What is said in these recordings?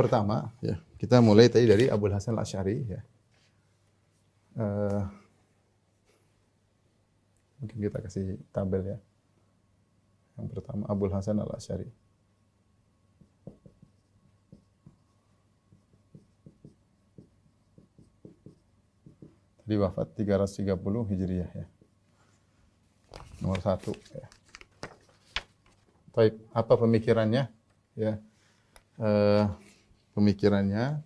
Pertama, ya, kita mulai tadi dari Abul Hasan Al-Asy'ari, ya. Mungkin kita kasih tabel, ya. Yang pertama Abul Hasan Al-Asy'ari. Tadi wafat 330 Hijriah, ya. Nomor 1, ya. Baik, apa pemikirannya? Ya. Pemikirannya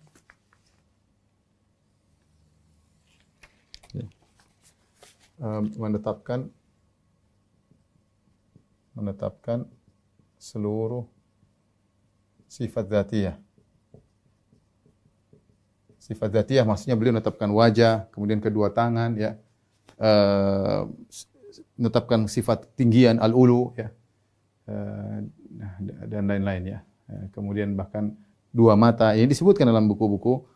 ya, menetapkan seluruh sifat dzatiyah. Sifat dzatiyah maksudnya beliau menetapkan wajah, kemudian kedua tangan, ya. Menetapkan sifat tinggian al-ulu, ya. Dan lain-lain, ya. Kemudian bahkan dua mata. Ini disebutkan dalam buku-buku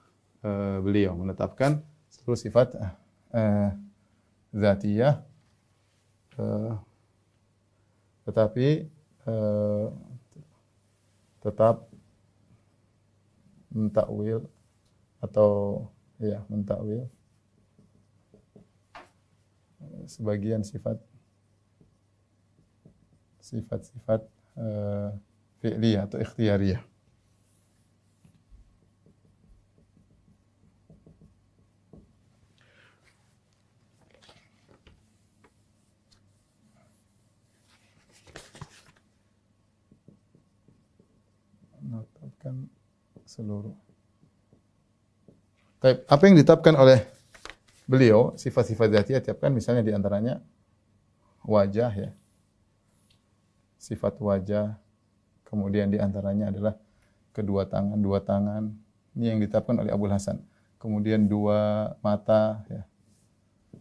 beliau menetapkan seluruh sifat dzatiyah, tetapi tetap mentakwil atau ya mentakwil sebagian sifat-sifat fi'liyah atau ikhtiyariyah. Menetapkan seluruh. Apa yang ditetapkan oleh beliau, sifat-sifat dzatiyah ditetapkan misalnya di antaranya wajah, ya. Sifat wajah, kemudian di antaranya adalah dua tangan. Ini yang ditetapkan oleh Abul Hasan. Kemudian dua mata, ya.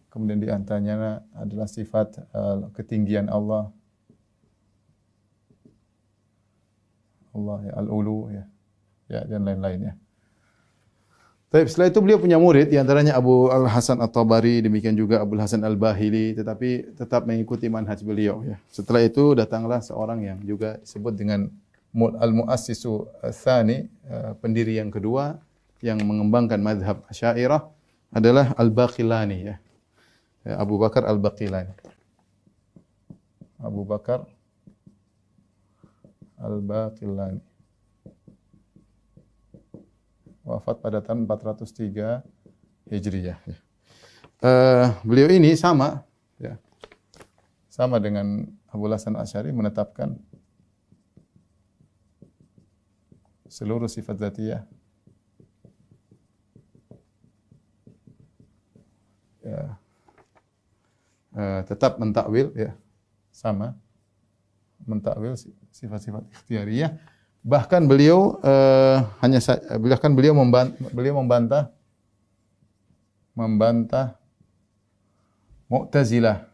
Kemudian di antaranya adalah sifat ketinggian Allah. Allah, ya, al-ulu, ya. Ya, dan lain-lain, ya. Tapi setelah itu beliau punya murid, di antaranya Abu Al-Hasan At-Tabari, demikian juga Abul Hasan Al-Bahili, tetapi tetap mengikuti manhaj beliau, ya. Setelah itu datanglah seorang yang juga disebut dengan Al-Mu'assisu Ats-Tsani, pendiri yang kedua yang mengembangkan mazhab Asy'ariyah adalah Al-Baqillani, ya. Abu Bakar Al-Baqillani. Abu Bakar Al-Baqillani. Wafat pada tahun 403 Hijriah. Ya. Beliau ini sama, ya, sama dengan Abul Hasan Asy'ari menetapkan seluruh sifat dzatiyah, ya, tetap mentakwil, ya, sama mentakwil sifat-sifat ikhtiyariyah. Bahkan beliau membantah Mu'tazilah.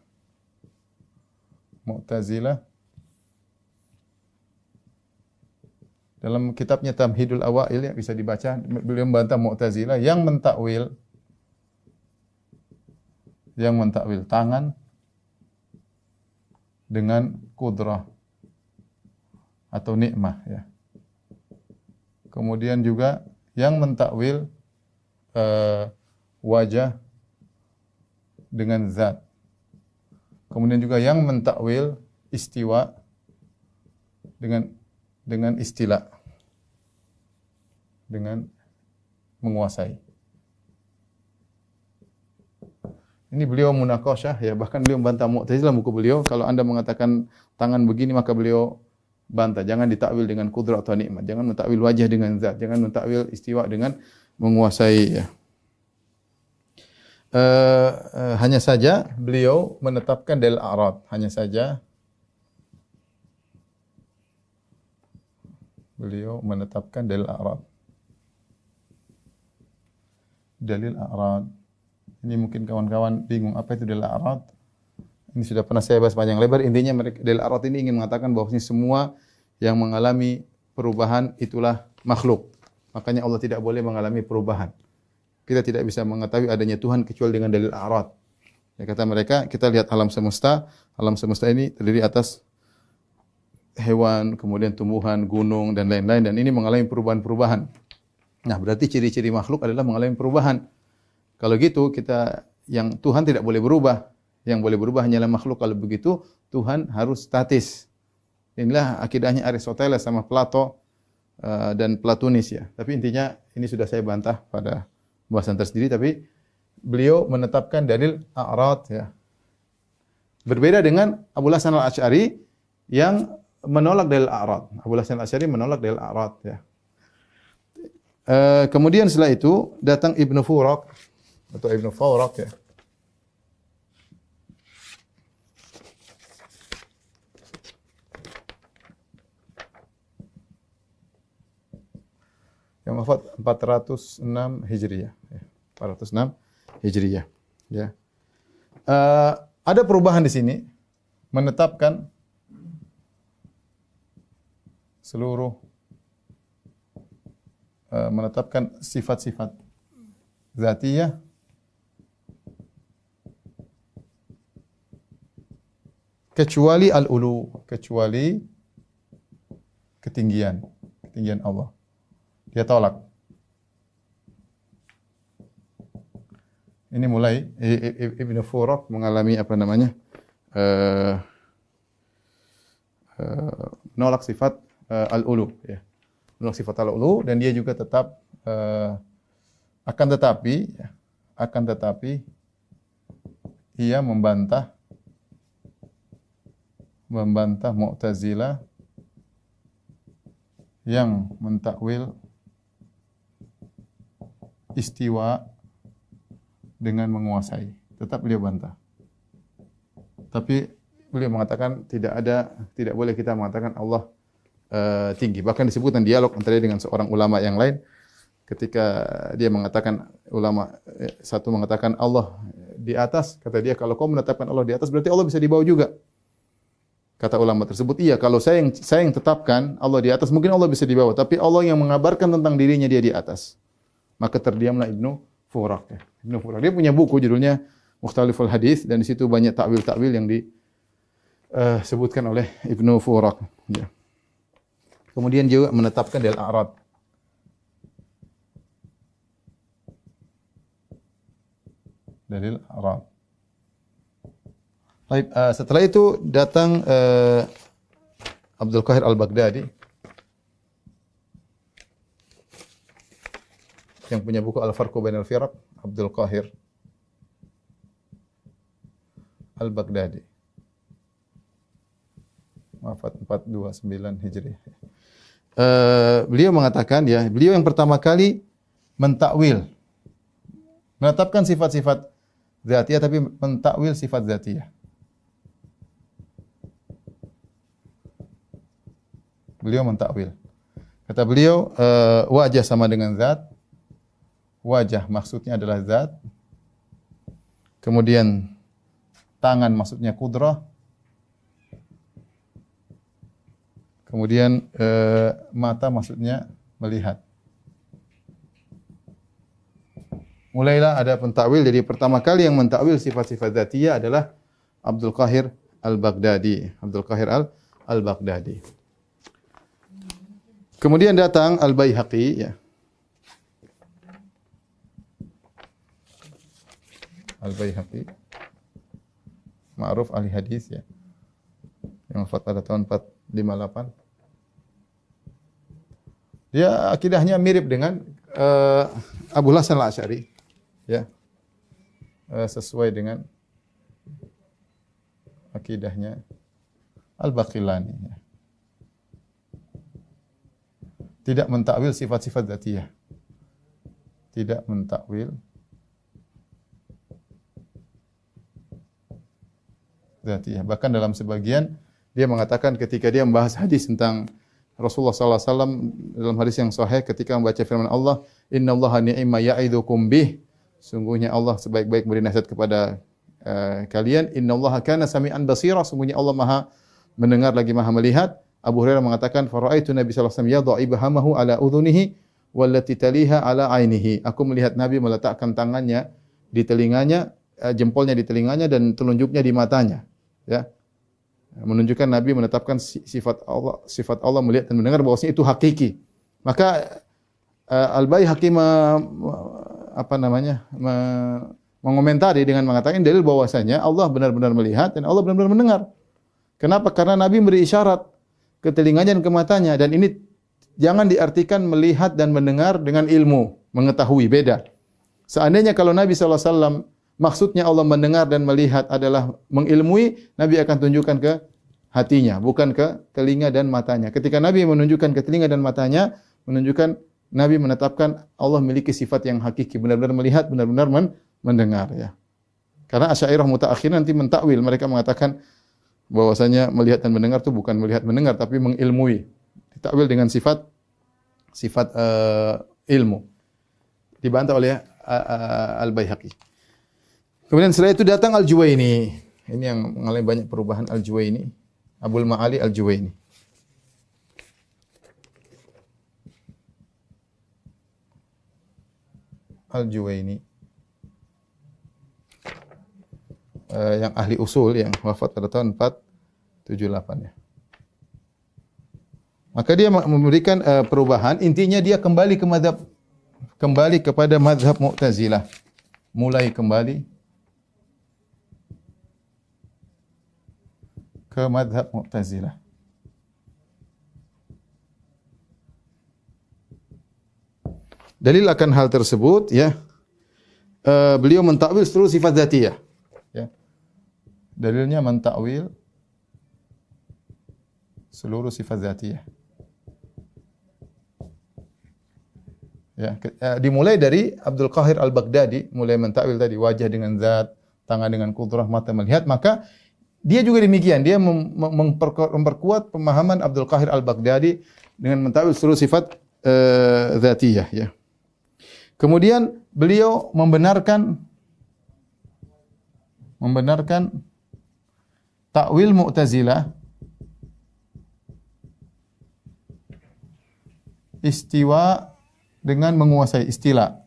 Dalam kitabnya Tamhidul Awail, ya, bisa dibaca, beliau membantah Mu'tazilah yang mentakwil tangan dengan kudrah atau nikmah, ya. Kemudian juga yang mentakwil wajah dengan zat. Kemudian juga yang mentakwil istiwa dengan istila, dengan menguasai. Ini beliau munaqasyah, ya, bahkan beliau membantah Mu'tazilah buku beliau. Kalau Anda mengatakan tangan begini, maka beliau bantah, jangan ditakwil dengan kudrat atau nikmat, jangan mentakwil wajah dengan zat, jangan mentakwil istiwa dengan menguasai, ya. Hanya saja beliau menetapkan dalil a'rad, hanya saja beliau menetapkan dalil a'rad. Dalil a'rad. Ini mungkin kawan-kawan bingung apa itu dalil a'rad. Ini sudah pernah saya bahas panjang lebar. Intinya dalil a'rad ini ingin mengatakan bahwa semua yang mengalami perubahan itulah makhluk. Makanya Allah tidak boleh mengalami perubahan. Kita tidak bisa mengetahui adanya Tuhan kecuali dengan dalil a'rad. Ya, kata mereka, kita lihat alam semesta. Alam semesta ini terdiri atas hewan, kemudian tumbuhan, gunung, dan lain-lain. Dan ini mengalami perubahan-perubahan. Nah, berarti ciri-ciri makhluk adalah mengalami perubahan. Kalau gitu kita yang Tuhan tidak boleh berubah. Yang boleh berubah hanyalah makhluk. Kalau begitu Tuhan harus statis. Inilah akidahnya Aristoteles sama Plato dan Platonis ya. Tapi intinya ini sudah saya bantah pada pembahasan tersendiri. Tapi beliau menetapkan dalil a'rad ya. Berbeda dengan Abu Hasan al-Asy'ari yang menolak dalil a'rad. Abu Hasan al-Asy'ari menolak dalil a'rad ya. Kemudian setelah itu datang Ibnu Furak atau Ibnu Furak ya. Yang wafat 406 Hijriah ya. 406 Hijriah ya. Ada perubahan di sini menetapkan seluruh menetapkan sifat-sifat zatiyah kecuali al-ulu, kecuali ketinggian Allah. Dia tolak. Ini mulai Ibnu Furak mengalami apa namanya? Menolak sifat al-ulu ya. Menolak sifat al-ulu dan dia juga tetap akan tetapi ia membantah Mu'tazilah yang mentakwil istiwa dengan menguasai. Tetap beliau bantah. Tapi beliau mengatakan tidak boleh kita mengatakan Allah tinggi. Bahkan disebutkan dialog antara dia dengan seorang ulama yang lain ketika dia mengatakan satu mengatakan Allah di atas, kata dia kalau kau menetapkan Allah di atas berarti Allah bisa di bawah juga. Kata ulama tersebut, iya kalau saya yang tetapkan Allah di atas mungkin Allah bisa di bawah, tapi Allah yang mengabarkan tentang dirinya dia di atas. Maka terdiamlah Ibnu Furak. Ya. Ibnu Furak dia punya buku judulnya Mukhtaliful Hadis dan di situ banyak takwil-takwil yang disebutkan oleh Ibnu Furak. Ya. Kemudian juga menetapkan dalil a'rad. Dalil a'rad. Baik, setelah itu datang Abdul Qahir Al-Baghdadi yang punya buku Al-Farqu Bainal Firaq, Abdul Qahir Al-Baghdadi. Wafat 429 Hijriah. Beliau mengatakan ya, beliau yang pertama kali mentakwil, menetapkan sifat-sifat dzatiyah tapi mentakwil sifat dzatiyah. Beliau mentakwil. Kata beliau, wajah sama dengan zat. Wajah maksudnya adalah zat. Kemudian tangan maksudnya kudrah. Kemudian mata maksudnya melihat. Mulailah ada pentakwil. Jadi pertama kali yang mentakwil sifat-sifat dzatiyah adalah Abdul Qahir Al-Baghdadi. Abdul Qahir Al-Baghdadi. Kemudian datang Al-Baihaqi ya. Al-Baihaqi ma'ruf ahli hadis ya. Yang wafat pada tahun 458. Dia akidahnya mirip dengan Abu Hasan Al-Asy'ari ya. Sesuai dengan akidahnya Al-Baqillani ya. Tidak mentakwil sifat-sifat dzatiyah. Tidak mentakwil dzatiyah. Bahkan dalam sebagian dia mengatakan ketika dia membahas hadis tentang Rasulullah sallallahu alaihi wasallam dalam hadis yang sahih ketika membaca firman Allah, "Innallaha ni'ma ya'idukum bih." Sungguhnya Allah sebaik-baik beri nasihat kepada kalian. "Innallaha kana sami'an basira." Sungguhnya Allah Maha mendengar lagi Maha melihat. Abu Hurairah mengatakan, "Fara'aitu Nabi sallallahu alaihi wasallam yad'u ibhamahu ala udhunihi wallati taliha ala ainihi." Aku melihat Nabi meletakkan tangannya di telinganya, jempolnya di telinganya dan telunjuknya di matanya. Ya. Menunjukkan Nabi menetapkan sifat Allah melihat dan mendengar bahwasanya itu hakiki. Maka Al-Baihaqi mengomentari dengan mengatakan dalil bahwasanya Allah benar-benar melihat dan Allah benar-benar mendengar. Kenapa? Karena Nabi beri isyarat ke telinganya dan ke matanya, dan ini jangan diartikan melihat dan mendengar dengan ilmu, mengetahui, beda. Seandainya kalau Nabi SAW maksudnya Allah mendengar dan melihat adalah mengilmui, Nabi akan tunjukkan ke hatinya, bukan ke telinga dan matanya. Ketika Nabi menunjukkan ke telinga dan matanya, menunjukkan Nabi menetapkan Allah memiliki sifat yang hakiki, benar-benar melihat, benar-benar mendengar, ya. Karena Asy'ariyah mutaakhir nanti mentakwil, mereka mengatakan bahwasanya melihat dan mendengar itu bukan melihat mendengar tapi mengilmui. Ditakwil dengan sifat ilmu. Dibantah oleh Al-Baihaqi. Kemudian setelah itu datang Al-Juwaini. Ini yang mengalami banyak perubahan, Al-Juwaini. Abul Ma'ali Al-Juwaini. Al-Juwaini. Yang ahli usul yang wafat pada tahun 478 ya. Maka dia memberikan perubahan, intinya dia kembali kepada mazhab Mu'tazilah. Mulai kembali ke mazhab Mu'tazilah. Dalil akan hal tersebut, ya. Beliau mentakwil seluruh sifat dzatiyah. Ya. Dalilnya mentakwil seluruh sifat dzatiyah. Ya, dimulai dari Abdul Qahir Al-Baghdadi, mulai mentakwil tadi wajah dengan zat, tangan dengan qudrah, mata melihat, maka dia juga demikian, dia memperkuat pemahaman Abdul Qahir Al-Baghdadi dengan mentakwil seluruh sifat dzatiyah, ya. Kemudian beliau membenarkan takwil Mu'tazilah istiwa dengan menguasai, istilah.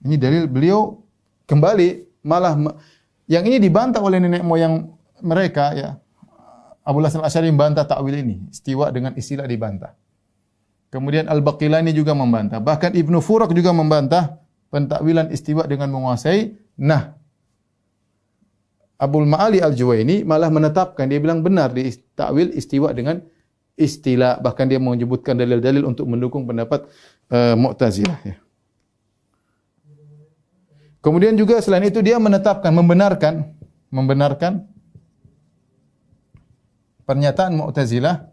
Ini dalil beliau kembali, malah yang ini dibantah oleh nenek moyang mereka, ya. Abu Hasan Al-Asy'ari membantah takwil ini, istiwa dengan istilah dibantah. Kemudian Al-Baqilani juga membantah. Bahkan Ibnu Furak juga membantah pentakwilan istiwa dengan menguasai. Nah, Abul Ma'ali Al-Juwaini malah menetapkan, dia bilang benar di takwil istiwa dengan istilah, bahkan dia menyebutkan dalil-dalil untuk mendukung pendapat Mu'tazilah, ya. Kemudian juga selain itu dia menetapkan, membenarkan pernyataan Mu'tazilah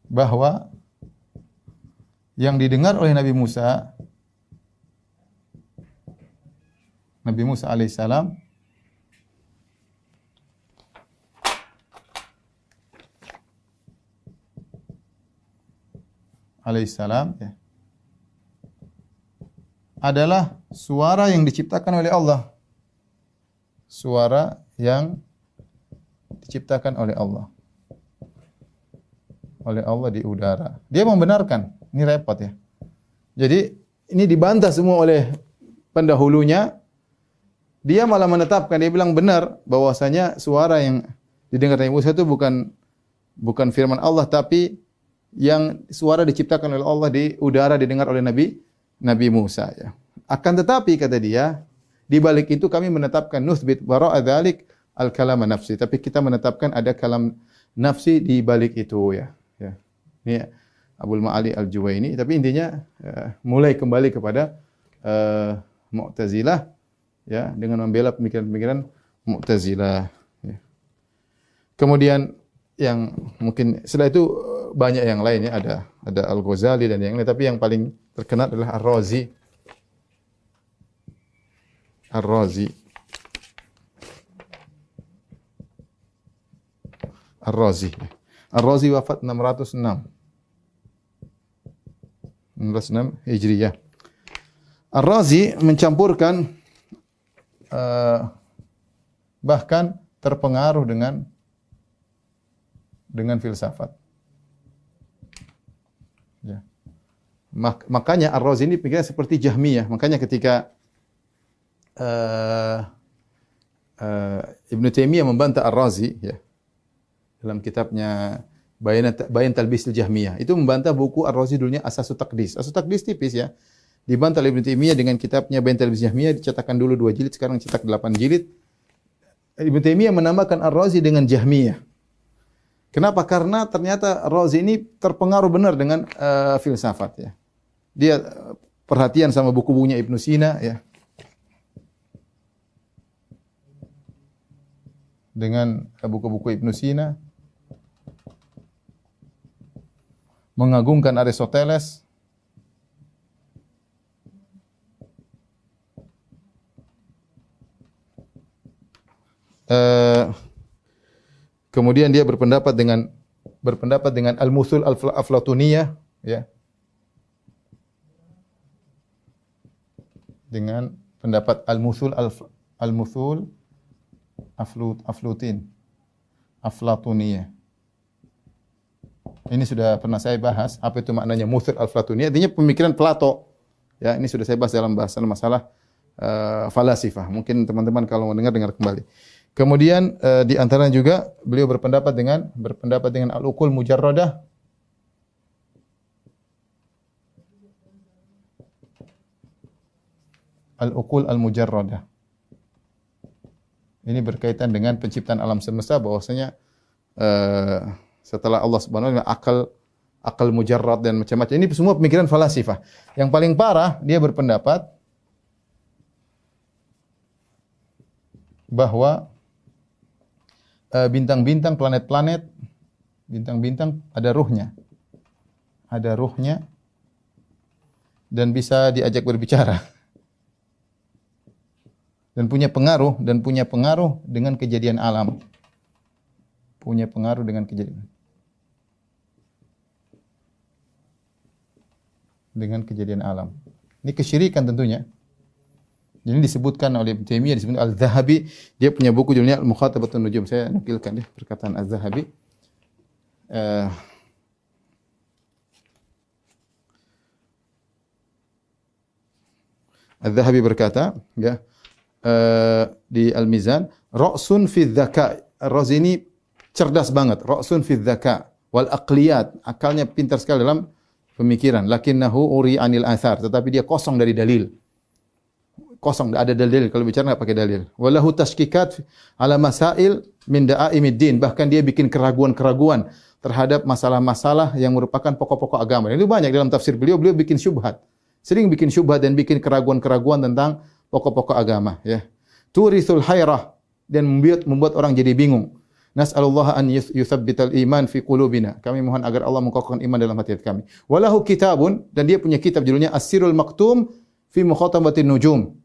bahwa yang didengar oleh Nabi Musa alaihissalam ya, adalah suara yang diciptakan oleh Allah. Suara yang diciptakan oleh Allah. Oleh Allah di udara. Dia membenarkan. Ini repot, ya. Jadi ini dibantah semua oleh pendahulunya. Dia malah menetapkan, dia bilang benar bahwasanya suara yang didengar Nabi Musa itu bukan firman Allah, tapi yang suara diciptakan oleh Allah di udara didengar oleh Nabi Musa, ya. Akan tetapi kata dia, di balik itu kami menetapkan nutsbit bara'a dzalik al-kalam nafsi, tapi kita menetapkan ada kalam nafsi di balik itu, ya. Ya. Ini Abul Ma'ali Al-Juwaini, tapi intinya mulai kembali kepada Mu'tazilah, ya, dengan membela pemikiran-pemikiran Mu'tazilah, ya. Kemudian yang mungkin setelah itu banyak yang lain, ya, ada Al-Ghazali dan yang lain, tapi yang paling terkenal adalah Ar-Razi. Ar-Razi wafat 606 Hijriyah. Ar-Razi mencampurkan bahkan terpengaruh dengan filsafat. Ya. Makanya Ar-Razi ini pikirnya seperti Jahmiyah. Makanya ketika Ibnu Taimiyah membantah Ar-Razi, ya, dalam kitabnya Bayan Talbisil Jahmiyah. Itu membantah buku Ar-Razi dulunya Asasut Taqdis. Asasut Taqdis tipis ya. Dibantah oleh Ibnu Taimiyah dengan kitabnya Bayan Talbisil Jahmiyah, dicetakkan dulu 2 jilid, sekarang cetak 8 jilid. Ibnu Taimiyah menambahkan Ar-Razi dengan Jahmiyah. Kenapa? Karena ternyata Ar-Razi ini terpengaruh benar dengan filsafat ya. Dia perhatian sama buku-bukunya Ibnu Sina ya. Dengan buku-buku Ibnu Sina, mengagungkan Aristoteles, kemudian dia berpendapat dengan Al-Muthul Aflatuniyah ya. Dengan pendapat Al-Muthul Aflatuniyah. Ini sudah pernah saya bahas, apa itu maknanya Muthul Aflatuniyah? Artinya pemikiran Plato. Ya, ini sudah saya bahas dalam bahasan masalah falasifah. Mungkin teman-teman kalau mau dengar kembali. Kemudian di antaranya juga beliau berpendapat dengan Al-Uqul Mujarradah. Al-Uqul Al-Mujarradah. Ini berkaitan dengan penciptaan alam semesta, bahwasanya setelah Allah Subhanahu wa taala akal mujarrad dan macam-macam. Ini semua pemikiran falasifah. Yang paling parah, dia berpendapat bahwa bintang-bintang, planet-planet, bintang-bintang ada ruhnya. Ada ruhnya dan bisa diajak berbicara. Dan punya pengaruh dengan kejadian alam. Punya pengaruh dengan kejadian alam. Ini kesyirikan tentunya. Jadi disebutkan oleh Ibnu Taimiyah, disebut Al-Zahabi, dia punya buku judulnya Al-Mukhatabatun Nujum. Saya nukilkan ya perkataan Al-Zahabi. Al-Zahabi berkata, ya, di Al-Mizan, ra'sun fi dzaka. Ar-Razi ini cerdas banget, ra'sun fi dzaka wal aqliyat, akalnya pintar sekali dalam pemikiran. Lakinnahu uri anil athar, tetapi dia kosong dari dalil. Kosong, tidak ada dalil. Kalau bicara enggak pakai dalil. Walahu tashkikat ala masail min da'aimiddin, bahkan dia bikin keraguan-keraguan terhadap masalah-masalah yang merupakan pokok-pokok agama. Itu banyak dalam tafsir beliau bikin syubhat. Sering bikin syubhat dan bikin keraguan-keraguan tentang pokok-pokok agama ya. Turithul hayrah, dan membuat orang jadi bingung. Nas'alullah an yuthabbital iman fi qulubina. Kami mohon agar Allah mengokohkan iman dalam hati kami. Walahu kitabun, dan dia punya kitab judulnya As-Sirrul Maktum fi Mukhatabatin Nujum.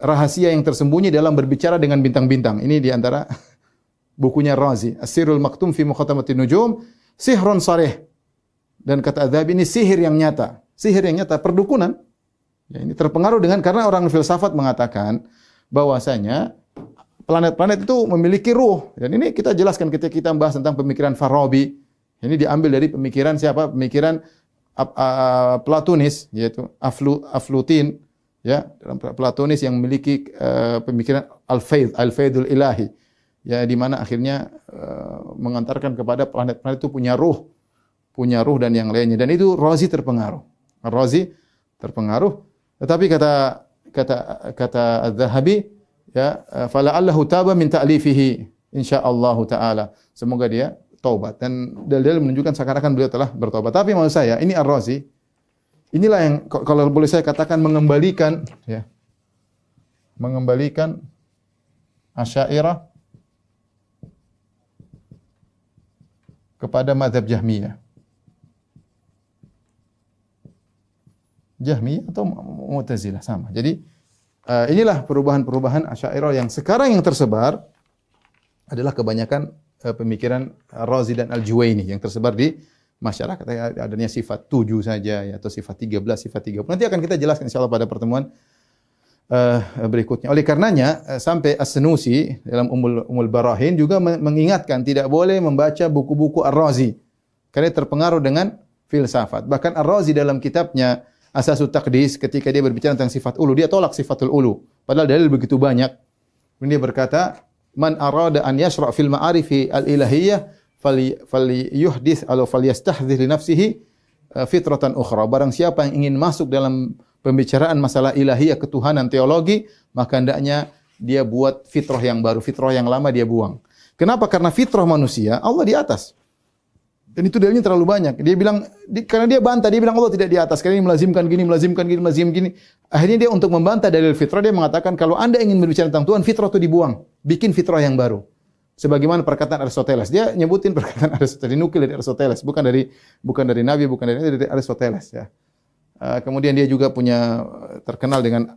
Rahasia yang tersembunyi dalam berbicara dengan bintang-bintang. Ini di antara bukunya Razi. As-Sirrul Maktum fi Mukhatabatin Nujum, sihrun sarih. Dan kata Adzabi, ini sihir yang nyata. Sihir yang nyata, perdukunan. Ya, ini terpengaruh karena orang filsafat mengatakan bahwasanya planet-planet itu memiliki ruh. Dan ini kita jelaskan ketika kita membahas tentang pemikiran Farabi. Ini diambil dari pemikiran siapa? Pemikiran Platonis, yaitu Aflutin. Ya, Platonis yang memiliki pemikiran al-faidul ilahi. Ya, di mana akhirnya mengantarkan kepada planet-planet itu punya ruh dan yang lainnya. Dan itu Razi terpengaruh. Razi terpengaruh. Tetapi kata Az-Zahabi, ya, fala'allahu taba min ta'lifihi insyaallah taala. Semoga dia taubat, dan dalil menunjukkan seakan-akan beliau telah bertobat. Tapi maksud saya, ini Ar-Razi, inilah yang kalau boleh saya katakan mengembalikan Asy'ariyah kepada mazhab Jahmiyah. Jahmiyah atau Mu'tazilah sama. Jadi inilah perubahan-perubahan Asy'ariyah yang sekarang yang tersebar adalah kebanyakan pemikiran Razi dan Al-Juwaini yang tersebar di masyarakat. Adanya sifat 7 saja ya, atau sifat 13, sifat 30. Nanti akan kita jelaskan insyaallah pada pertemuan berikutnya. Oleh karenanya sampai As-Sanusi dalam Ummul Barahin juga mengingatkan tidak boleh membaca buku-buku Ar-Razi karena terpengaruh dengan filsafat. Bahkan Ar-Razi dalam kitabnya Asasut Taqdis, ketika dia berbicara tentang sifat ulu, dia tolak sifatul ulu. Padahal dalil begitu banyak. Kemudian dia berkata, "Man arada an yashra' fil ma'arifi al-ilahiyyah fali yuhdits atau falyastahdhir li nafsihi fitratan ukhra. Barang siapa yang ingin masuk dalam pembicaraan masalah ilahiyah, ketuhanan, teologi, maka hendaknya dia buat fitrah yang baru, fitrah yang lama dia buang. Kenapa? Karena fitrah manusia Allah di atas. Dan itu dalilnya terlalu banyak. Dia bilang karena dia bantah, dia bilang Allah tidak di atas. Karena ini melazimkan gini, melazimkan gini, melazimkan gini. Akhirnya dia untuk membantah dalil fitrah dia mengatakan kalau Anda ingin berbicara tentang Tuhan, fitrah itu dibuang. Bikin fitrah yang baru. Sebagaimana perkataan Aristoteles. Dia nyebutin perkataan Aristoteles, dinukil dari Aristoteles, bukan dari Nabi, bukan dari Aristoteles ya. Kemudian dia juga punya terkenal dengan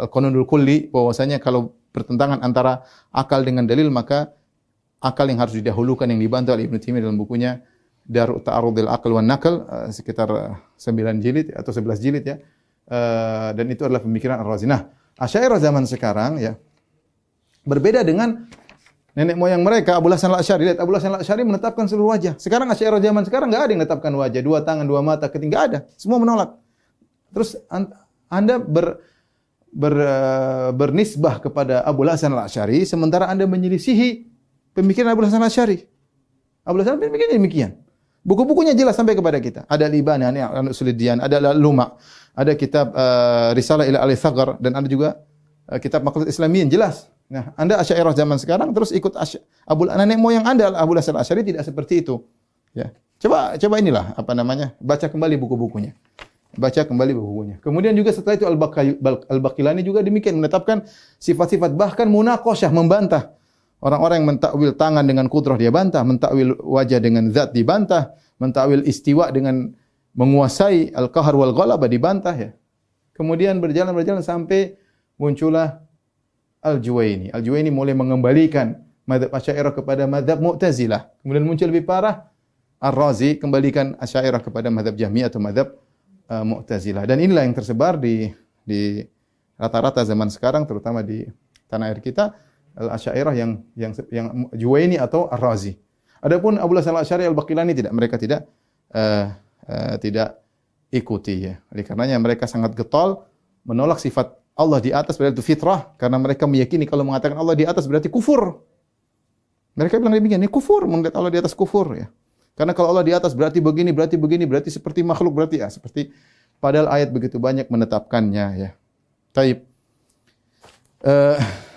Al-Qanunul Kulli, bahwasanya kalau pertentangan antara akal dengan dalil maka akal yang harus didahulukan, yang dibantu oleh Ibnu Taimiyah dalam bukunya Dar'u Ta'arudil Aql wan Naql, sekitar 9 jilid atau 11 jilid ya. Dan itu adalah pemikiran Ar-Razi. Nah, Asy'ariyah zaman sekarang ya berbeda dengan nenek moyang mereka. Abu Hasan Al-Asy'ari, lihat Abu Hasan Al-Asy'ari menetapkan seluruh wajah. Sekarang Asy'ariyah zaman sekarang enggak ada yang menetapkan wajah, 2 tangan, 2 mata, ketiga enggak ada. Semua menolak. Terus Anda bernisbah kepada Abu Hasan Al-Asy'ari sementara Anda menyelisihi pemikiran Abu Hasan Al-Asy'ari. Abu Hasan pemikirannya demikian. Buku-bukunya jelas sampai kepada kita. Ada Al-Ibana, Al-Usuliddiyan, ada Al-Luma, ada kitab Risalah ila Al-Thaghar, dan ada juga kitab Maqalat Islamiyyin, jelas. Nah, Anda Asy'ariyah zaman sekarang terus ikut nenek moyang Anda Abu Hasan Al-Asy'ari tidak seperti itu. Ya. Coba inilah baca kembali buku-bukunya. Baca kembali bukunya. Kemudian juga setelah itu Al-Baqilani juga demikian menetapkan sifat-sifat, bahkan munaqasyah, membantah. Orang-orang yang mentakwil tangan dengan kudrah dia bantah, mentakwil wajah dengan zat dibantah, mentakwil istiwa dengan menguasai al-qahar wal ghalabah dibantah ya. Kemudian berjalan sampai muncullah Al-Juwaini. Al-Juwaini mulai mengembalikan mazhab Asy'ariyah kepada mazhab Mu'tazilah. Kemudian muncul lebih parah Ar-Razi kembalikan Asy'ariyah kepada mazhab Jahmiyah atau mazhab Mu'tazilah. Dan inilah yang tersebar di rata-rata zaman sekarang, terutama di tanah air kita, Al-Asy'ariyah yang Juwaini atau Ar-Razi. Adapun Abu Hasan Al-Asy'ari, Al-Baqilani mereka tidak ikuti ya. Oleh karenanya mereka sangat getol menolak sifat Allah di atas, padahal itu fitrah, karena mereka meyakini kalau mengatakan Allah di atas berarti kufur. Mereka bilang demikian, ini kufur, mengatakan Allah di atas kufur ya. Karena kalau Allah di atas berarti begini, berarti seperti makhluk, berarti ya seperti, padahal ayat begitu banyak menetapkannya ya. Taib.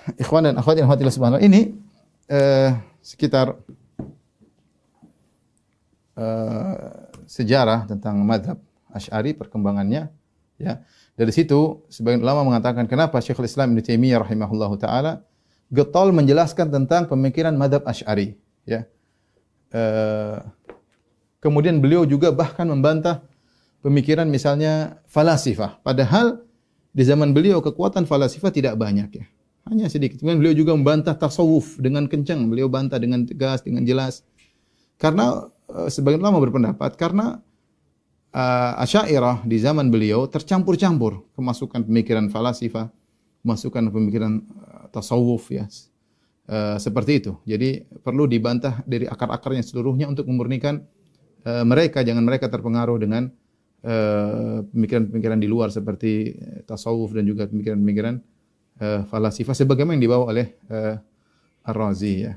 Ikhwan dan akhwat yang rahmatillah subhanahu ini sekitar sejarah tentang mazhab Asy'ari, perkembangannya ya. Dari situ sebagian ulama mengatakan kenapa Syekhul Islam Ibnu Taimiyah rahimahullahu taala getol menjelaskan tentang pemikiran mazhab Asy'ari ya. Kemudian beliau juga bahkan membantah pemikiran misalnya falasifah. Padahal di zaman beliau kekuatan falasifah tidak banyak ya. Hanya sedikit. Kemudian beliau juga membantah tasawuf dengan kencang. Beliau bantah dengan tegas, dengan jelas. Karena sebagian ulama berpendapat karena Asy'ariyah di zaman beliau tercampur-campur kemasukan pemikiran falasifah, kemasukan pemikiran tasawuf ya. Seperti itu. Jadi perlu dibantah dari akar-akarnya seluruhnya untuk memurnikan mereka, jangan mereka terpengaruh dengan pemikiran-pemikiran di luar seperti tasawuf dan juga pemikiran-pemikiran falasifah sebagaimana yang dibawa oleh Ar-Razi ya.